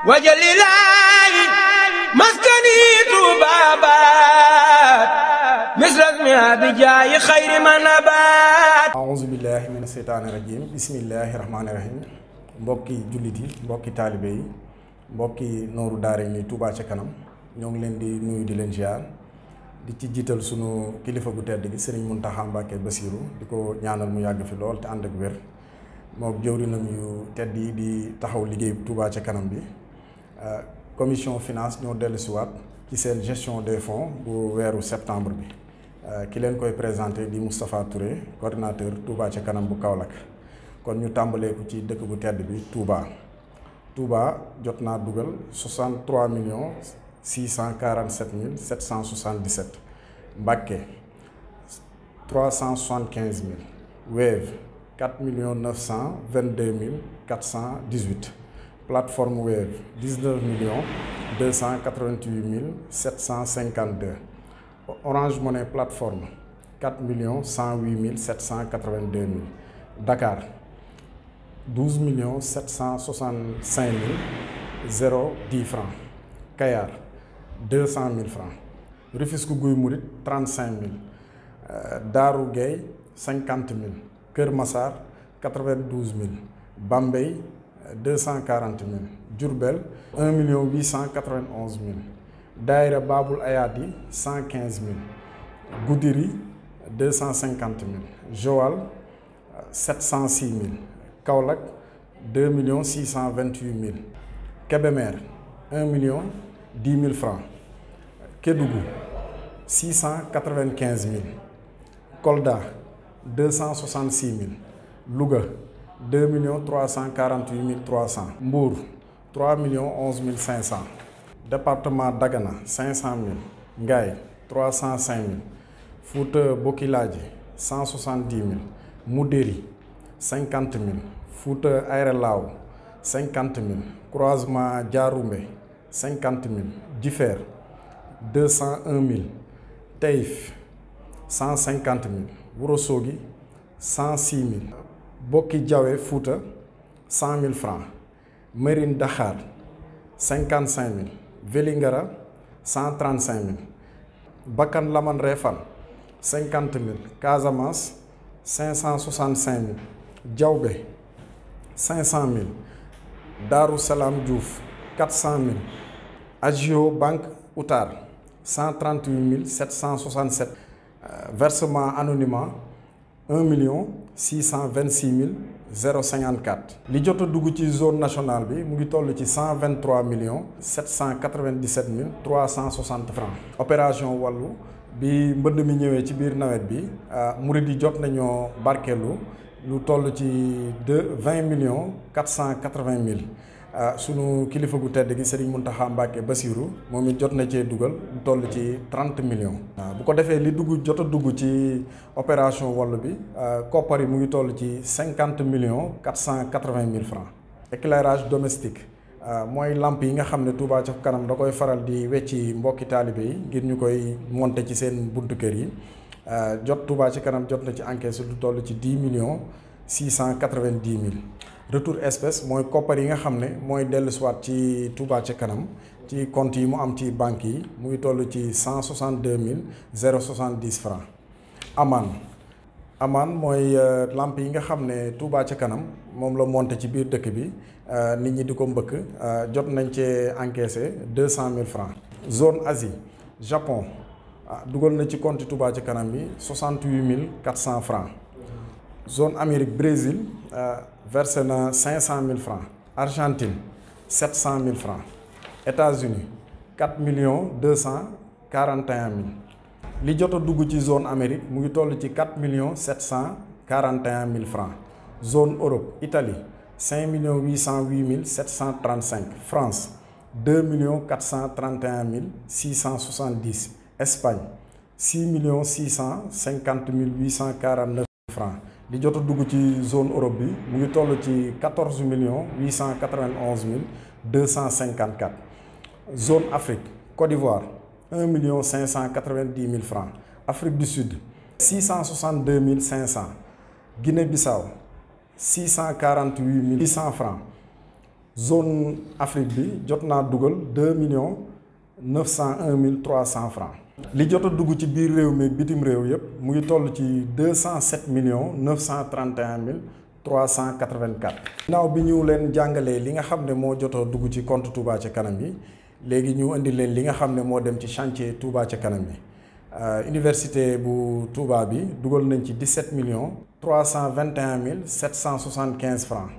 wajalilaahi maskani tuubaabaat misrasmi abijaayi xayri manabaat aouzu billahi mina seytaani rajim bismillahi rahmaani rahim mbokki jullit yi mbokki taalibe yi mbokki nooru daare ni Touba ca kanam ñoo ngi leen di nuyu di leen ziar di ci jiital sunu kilifa gu tedd gi Serigne Mountakha Mbacké Bassirou di ko ñaanal mu yàgg fi lool te ànd ak wér moom jëwrinam yu tedd yi di taxaw liggéey Touba ca kanam bi commission finance ñoo dellusiwaat ci seen gestion des fonds bu weeru septembre bi ki leen koy présenté di Moustapha Touré coordinateur Touba ca kanam bu Kaolack kon ñu tàmbalee ko ci dëkk bu tedd bi Touba jot naa dugal 63 millions 647 mille 777 Mbacké 375 mille Wave 4 millions 922 mille 418 plateforme Wave 19 millions 288 mille 752 Orange Money plateforme 4 millions 108 mille 782 mille Dakar 12 millions 765 mille 010 francs Kayar 200 mille francs Rufisque Guy Mouride 35 mille Darou Gueye 50 mille Kër Massar 92 mille Bambey 240 mille Diourbel 1 million 891 mille Daïra Babul Ayadi 115 mille Goudiri 250 mille Joal 706 mille Kaolack 2 millions 628 mille Kébémer 1 million 10 mille francs Kédougou 695 mille Kolda 266 mille Louga 2 millions 348 mille 300 Mbour 3 millions 11 mille 500 département Dagana 500 mille Ngaye 305 mille Fouta Bokiladji 170 mille Moudéri 50 mille Fouta Aéré Lao 50 mille Croisement Diaroumé 50 mille Differ 201 mille Taïf 150 mille Ourossogui 106 mille Bokki Diawé Fouta 100 000 francs Mérine Dakhar 55 000 Vélingara 135 000 Bakan Laman Réfane 50 000 Casamance 565 000 Diaobé 500 000 Darou Salam Diouf 400 000 Agio Banque Outar 138 767 versement anonymat 1 million 626 054 li jot a dugg ci zone nationale bi mu ngi toll ci 123 millions 797 mille 360 francs opération wàllu bi mbënd mi ñëwee ci biir nawet bi murid yi jot nañoo barkeelu lu toll ci 20 millions 480 mille sunu kilifa gu tedd gi Serigne Mountakha Mbacké Bassirou moom it jot na cee dugal lu toll ci 30 millions. bu ko defee li jot a dugg ci opération wàllu bi koppar yi mu ngi toll ci 50 millions 480 mille francs. éclairage domestique mooy lamp yi nga xam ne Touba ca kanam da koy faral di wecci mbokki taalibe yi ngir ñu koy monter ci seen buntu kër yi jot Touba ca kanam jot na ci encaisse lu toll ci 10 millions 690 mille. retour espèce mooy koppar yi nga xam ne mooy dellusiwaat ci Touba ca kanam ci compte yi mu am ci banque yi mu ngi toll ci 162 mille 070 francs amaan mooy lamp yi nga xam ne Touba ca kanam moom la monté ci biir dëkk bi nit ñi di ko mbëkk jot nañ cee encaissé 200 000 francs zone Asie Japon dugal na ci compte Touba ca kanam bi 68 mille 400 francs zone Amérique Brésil versé na 500 000 francs Argentine 700 000 francs États-Unis 4 millions 241 mille li jot a dugg ci zone Amérique mu ngi toll ci 4 millions 741 mille francs zone Europe Italie 5 millions 808 mille 735 France 2 millions 431 mille 670 Espagne 6 millions 650 mille 849 francs li jot a dugg ci zone Europe bi mu ngi toll ci 14 millions 891 mille 254 zone Afrique Côte d'Ivoire 1 million 590 mille francs Afrique du Sud 662 mille 500 Guinée-Bissau 648 800 francs zone Afrique bi jot naa dugal 2 901 300 francs. li jot a dugg ci biir réew mi bitim réew yëpp mu ngi toll ci 207 931 384. ginnaaw bi ñu leen jàngalee li nga xam ne moo jot a dugg ci compte Touba ca kanam bi léegi ñu indi leen li nga xam ne moo dem ci chantier Touba ca kanam bi université bu Touba bi dugal nañ ci 17 321 775 francs.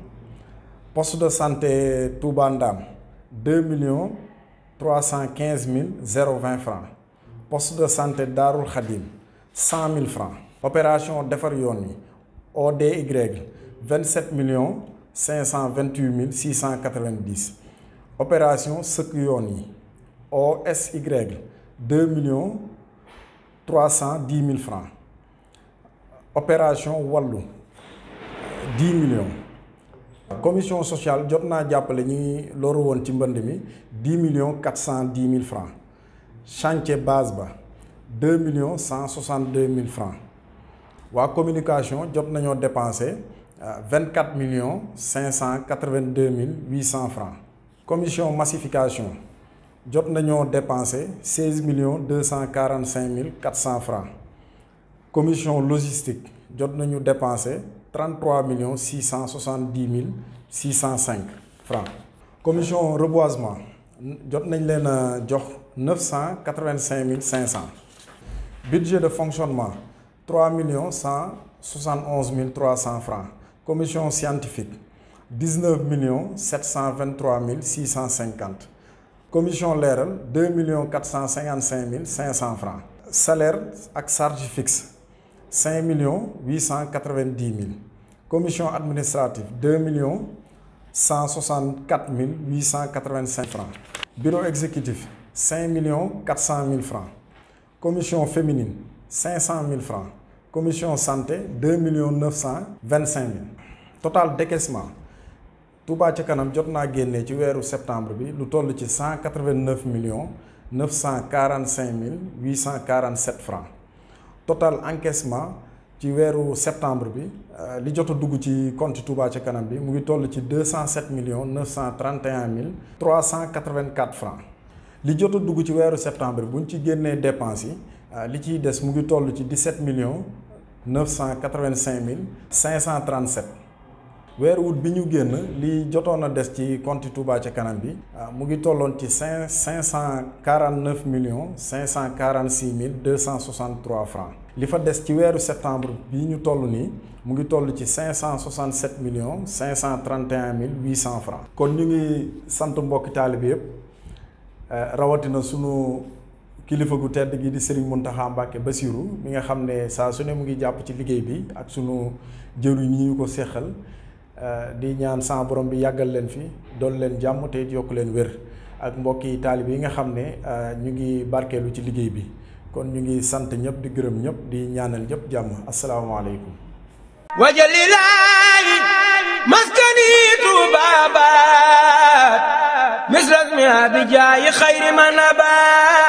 poste de santé Touba Ndam 2 315 020 francs. poste de santé Darul Khadim 100 000 francs. opération defar yoon yi ODY 27 528 690. opération sëkk yoon yi OSY 2 310 000 francs. opération wàllu 10 millions. commission sociale jot naa jàppale ñi loru woon ci mbënd mi 10 410 000 francs. chantier base ba 2 162 000 francs. waa communication jot nañoo dépensé 24 582 800 francs. commission massification jot nañoo dépensé 16 245 400 francs. commission logistique jot nañu dépensé 33 670 605 francs. commission reboisement jot nañ leen a jox 985 500. budget de fonctionnement 3 171 300 francs. commission scientifique 19 723 650. commission leeral 2 455 500 francs. salaire ak charge fixe 5 890 000. commission administrative 2 164 885 francs. bureau exécutif 5 400 000 francs. commission féminine 500 000 francs. commission santé 2 925 000. total décaissement Touba ca kanam jot naa génnee ci weeru septembre bi lu toll ci 189 945 847 francs. total encaissement ci weeru septembre bi li jot a dugg ci compte Touba ca kanam bi mu ngi toll ci 207 931 384 francs. li jot a dugg ci weeru septembre buñ ci génnee dépenses yi li ciy des mu ngi toll ci 17 985 537. weeru wut bi ñu génn li jotoon a des ci compte Touba ca kanam bi mu ngi tolloon ci 549 546 263 francs. li fa des ci weeru septembre bi ñu toll nii mu ngi toll ci 567 531 800 francs. kon ñu ngi sant mbokki taalibe yëpp rawatina sunu kilifa gu tedd gi di Serigne Mountakha Mbacké Bassirou mi nga xam ne saa su ne mu ngi jàpp ci liggéey bi ak sunu jëwriñ ñi ñu ko séqal di ñaan sa borom bi yàggal leen fi doon leen jàmm te yokk leen wér ak mbokki taalibe yi nga xam ne ñu ngi barkeelu ci liggéey bi. kon ñu ngi sant ñëpp di gërëm ñëpp di ñaanal ñëpp jàmm asalaamaaleykum. wajalilaahi maskani tuubaabaat misras mi abijaayi xayri man abaat